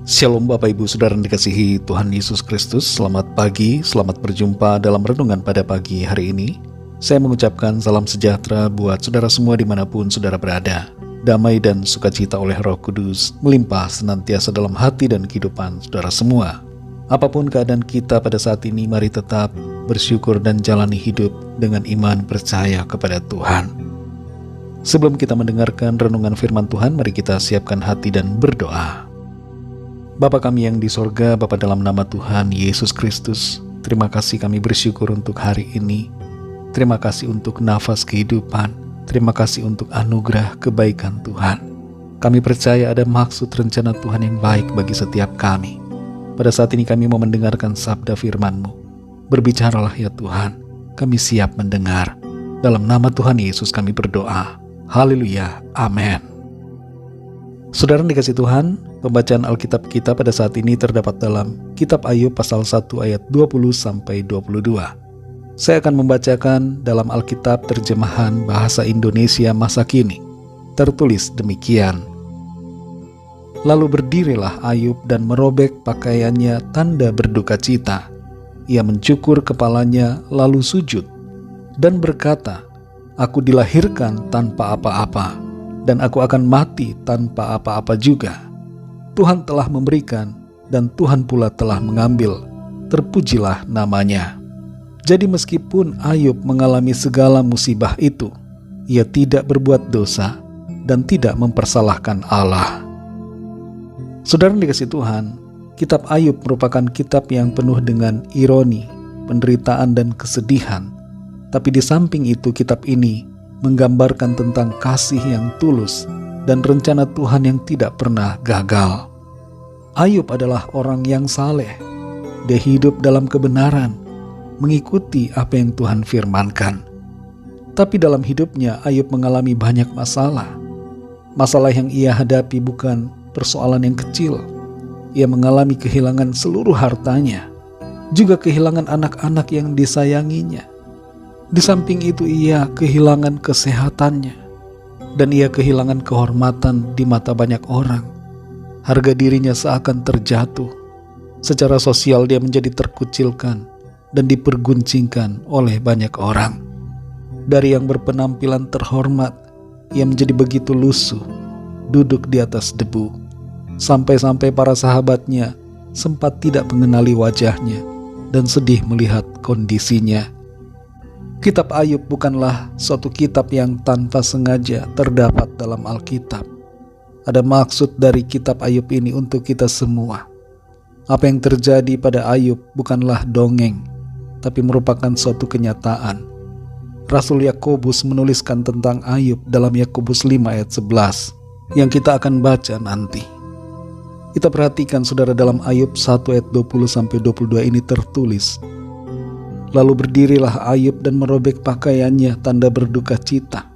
Shalom Bapak Ibu Saudara yang dikasihi Tuhan Yesus Kristus. Selamat pagi, selamat berjumpa dalam renungan pada pagi hari ini. Saya mengucapkan salam sejahtera buat saudara semua dimanapun saudara berada. Damai dan sukacita oleh Roh Kudus melimpah senantiasa dalam hati dan kehidupan saudara semua. Apapun keadaan kita pada saat ini, mari tetap bersyukur dan jalani hidup dengan iman percaya kepada Tuhan. Sebelum kita mendengarkan renungan firman Tuhan, mari kita siapkan hati dan berdoa. Bapa kami yang di sorga, Bapa dalam nama Tuhan Yesus Kristus, terima kasih kami bersyukur untuk hari ini. Terima kasih untuk nafas kehidupan. Terima kasih untuk anugerah kebaikan Tuhan. Kami percaya ada maksud rencana Tuhan yang baik bagi setiap kami. Pada saat ini kami mau mendengarkan sabda firman-Mu. Berbicaralah ya Tuhan, kami siap mendengar. Dalam nama Tuhan Yesus kami berdoa. Haleluya, amin. Saudara yang dikasih Tuhan, pembacaan Alkitab kita pada saat ini terdapat dalam Kitab Ayub pasal 1 ayat 20-22. Saya akan membacakan dalam Alkitab terjemahan bahasa Indonesia masa kini. Tertulis demikian. Lalu berdirilah Ayub dan merobek pakaiannya tanda berduka cita. Ia mencukur kepalanya lalu sujud dan berkata, "Aku dilahirkan tanpa apa-apa, dan aku akan mati tanpa apa-apa juga. Tuhan telah memberikan, dan Tuhan pula telah mengambil. Terpujilah namanya." Jadi meskipun Ayub mengalami segala musibah itu, ia tidak berbuat dosa dan tidak mempersalahkan Allah. Saudara yang dikasihi Tuhan, Kitab Ayub merupakan kitab yang penuh dengan ironi, penderitaan dan kesedihan. Tapi di samping itu, kitab ini menggambarkan tentang kasih yang tulus dan rencana Tuhan yang tidak pernah gagal. Ayub adalah orang yang saleh. Dia hidup dalam kebenaran, mengikuti apa yang Tuhan firmankan. Tapi dalam hidupnya Ayub mengalami banyak masalah. Masalah yang ia hadapi bukan persoalan yang kecil. Ia mengalami kehilangan seluruh hartanya, juga kehilangan anak-anak yang disayanginya. Di samping itu ia kehilangan kesehatannya, dan ia kehilangan kehormatan di mata banyak orang. Harga dirinya seakan terjatuh. Secara sosial dia menjadi terkucilkan dan diperguncingkan oleh banyak orang. Dari yang berpenampilan terhormat, ia menjadi begitu lusuh, duduk di atas debu. Sampai-sampai para sahabatnya sempat tidak mengenali wajahnya dan sedih melihat kondisinya. Kitab Ayub bukanlah suatu kitab yang tanpa sengaja terdapat dalam Alkitab. Ada maksud dari kitab Ayub ini untuk kita semua. Apa yang terjadi pada Ayub bukanlah dongeng, tapi merupakan suatu kenyataan. Rasul Yakobus menuliskan tentang Ayub dalam Yakobus 5 ayat 11 yang kita akan baca nanti. Kita perhatikan saudara, dalam Ayub 1 ayat 20-22 ini tertulis, "Lalu berdirilah Ayub dan merobek pakaiannya tanda berduka cita.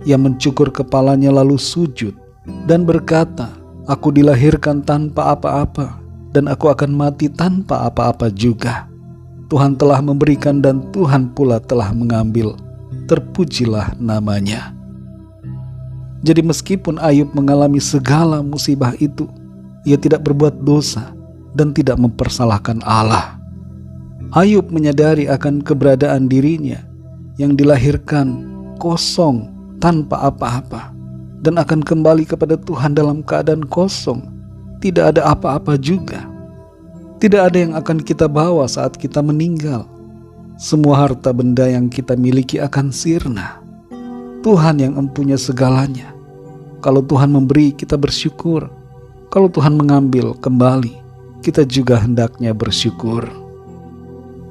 Ia mencukur kepalanya lalu sujud dan berkata, Aku dilahirkan tanpa apa-apa, dan aku akan mati tanpa apa-apa juga. Tuhan telah memberikan dan Tuhan pula telah mengambil. Terpujilah namanya." Jadi meskipun Ayub mengalami segala musibah itu, ia tidak berbuat dosa dan tidak mempersalahkan Allah. Ayub menyadari akan keberadaan dirinya yang dilahirkan kosong tanpa apa-apa dan akan kembali kepada Tuhan dalam keadaan kosong, tidak ada apa-apa juga. Tidak ada yang akan kita bawa saat kita meninggal. Semua harta benda yang kita miliki akan sirna. Tuhan yang mempunyai segalanya. Kalau Tuhan memberi, kita bersyukur. Kalau Tuhan mengambil kembali, kita juga hendaknya bersyukur.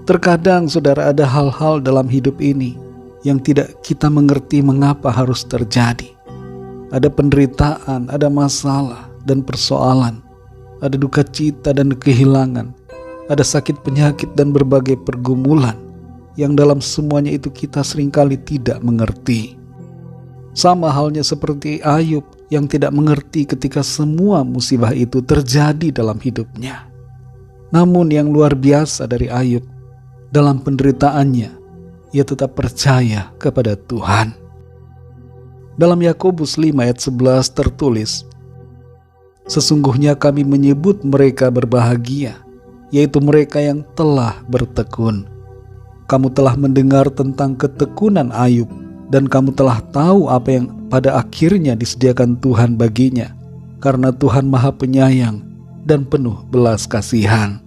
Terkadang saudara, ada hal-hal dalam hidup ini yang tidak kita mengerti mengapa harus terjadi. Ada penderitaan, ada masalah dan persoalan, ada duka cita dan kehilangan, ada sakit penyakit dan berbagai pergumulan yang dalam semuanya itu kita seringkali tidak mengerti. Sama halnya seperti Ayub yang tidak mengerti ketika semua musibah itu terjadi dalam hidupnya. Namun yang luar biasa dari Ayub, dalam penderitaannya, ia tetap percaya kepada Tuhan. Dalam Yakobus 5 ayat 11 tertulis, Sesungguhnya kami menyebut mereka berbahagia, yaitu mereka yang telah bertekun. Kamu telah mendengar tentang ketekunan Ayub, dan kamu telah tahu apa yang pada akhirnya disediakan Tuhan baginya, karena Tuhan Maha Penyayang dan penuh belas kasihan.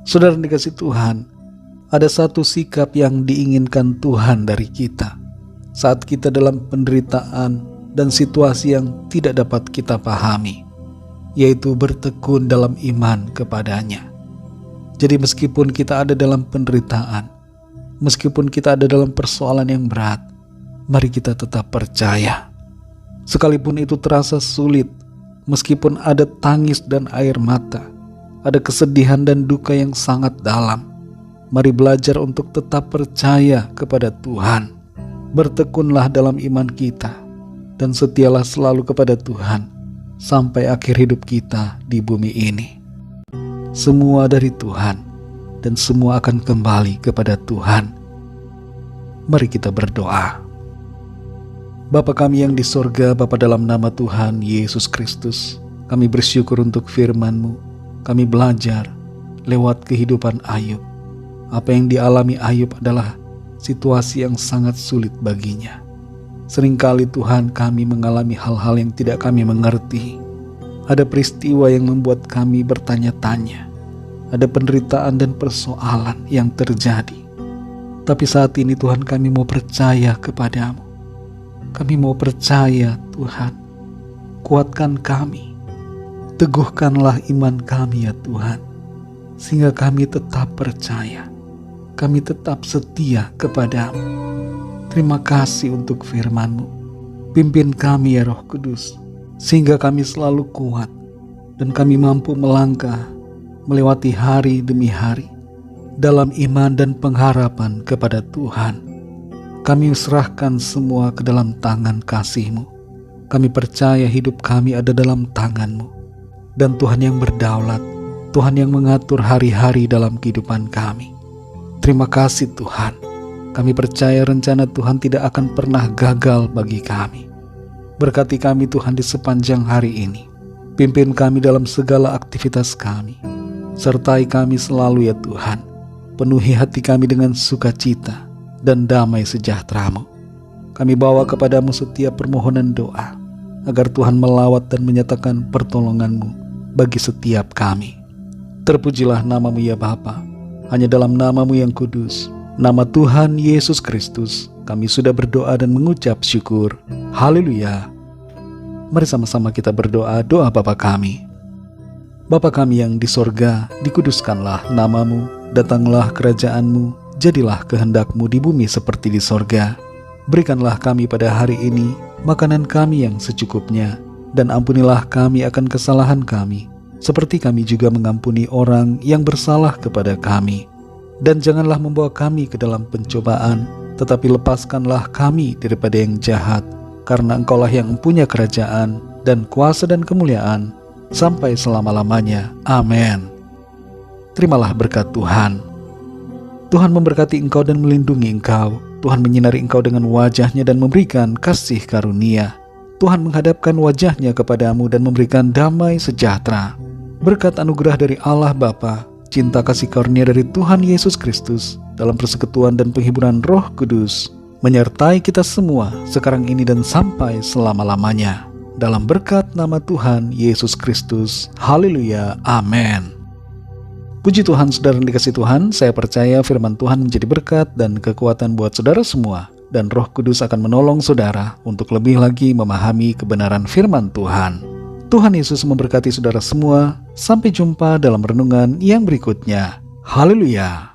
Saudara dikasih Tuhan, ada satu sikap yang diinginkan Tuhan dari kita saat kita dalam penderitaan dan situasi yang tidak dapat kita pahami, yaitu bertekun dalam iman kepadanya. Jadi meskipun kita ada dalam penderitaan, meskipun kita ada dalam persoalan yang berat, mari kita tetap percaya. Sekalipun itu terasa sulit, meskipun ada tangis dan air mata, ada kesedihan dan duka yang sangat dalam, mari belajar untuk tetap percaya kepada Tuhan. Bertekunlah dalam iman kita, dan setialah selalu kepada Tuhan sampai akhir hidup kita di bumi ini. Semua dari Tuhan, dan semua akan kembali kepada Tuhan. Mari kita berdoa. Bapa kami yang di sorga, Bapa, dalam nama Tuhan Yesus Kristus, kami bersyukur untuk firman-Mu. Kami belajar lewat kehidupan Ayub. Apa yang dialami Ayub adalah situasi yang sangat sulit baginya. Seringkali Tuhan, kami mengalami hal-hal yang tidak kami mengerti. Ada peristiwa yang membuat kami bertanya-tanya. Ada penderitaan dan persoalan yang terjadi. Tapi saat ini Tuhan, kami mau percaya kepadamu. Kami mau percaya Tuhan. Kuatkan kami. Teguhkanlah iman kami ya Tuhan. Sehingga kami tetap percaya. Kami tetap setia kepadamu. Terima kasih untuk firman-Mu. Pimpin kami ya Roh Kudus, sehingga kami selalu kuat dan kami mampu melangkah melewati hari demi hari dalam iman dan pengharapan kepada Tuhan. Kami serahkan semua ke dalam tangan kasih-Mu. Kami percaya hidup kami ada dalam tangan-Mu, dan Tuhan yang berdaulat, Tuhan yang mengatur hari-hari dalam kehidupan kami. Terima kasih Tuhan. Kami percaya rencana Tuhan tidak akan pernah gagal bagi kami. Berkati kami Tuhan di sepanjang hari ini. Pimpin kami dalam segala aktivitas kami. Sertai kami selalu ya Tuhan. Penuhi hati kami dengan sukacita dan damai sejahtera-Mu. Kami bawa kepadamu setiap permohonan doa, agar Tuhan melawat dan menyatakan pertolongan-Mu bagi setiap kami. Terpujilah nama-Mu ya Bapa. Hanya dalam nama-Mu yang kudus, nama Tuhan Yesus Kristus, kami sudah berdoa dan mengucap syukur. Haleluya. Mari sama-sama kita berdoa doa Bapa kami. Bapa kami yang di sorga, dikuduskanlah nama-Mu, datanglah kerajaan-Mu, jadilah kehendak-Mu di bumi seperti di sorga. Berikanlah kami pada hari ini makanan kami yang secukupnya, dan ampunilah kami akan kesalahan kami, seperti kami juga mengampuni orang yang bersalah kepada kami. Dan janganlah membawa kami ke dalam pencobaan, tetapi lepaskanlah kami daripada yang jahat, karena Engkaulah yang mempunyai kerajaan dan kuasa dan kemuliaan sampai selama-lamanya. Amin. Terimalah berkat Tuhan. Tuhan memberkati engkau dan melindungi engkau. Tuhan menyinari engkau dengan wajah-Nya dan memberikan kasih karunia. Tuhan menghadapkan wajah-Nya kepadamu dan memberikan damai sejahtera. Berkat anugerah dari Allah Bapa, cinta kasih karunia dari Tuhan Yesus Kristus, dalam persekutuan dan penghiburan Roh Kudus, menyertai kita semua sekarang ini dan sampai selama-lamanya. Dalam berkat nama Tuhan Yesus Kristus. Haleluya. Amin. Puji Tuhan, saudara yang dikasihi Tuhan, saya percaya firman Tuhan menjadi berkat dan kekuatan buat saudara semua, dan Roh Kudus akan menolong saudara untuk lebih lagi memahami kebenaran firman Tuhan. Tuhan Yesus memberkati saudara semua. Sampai jumpa dalam renungan yang berikutnya. Haleluya.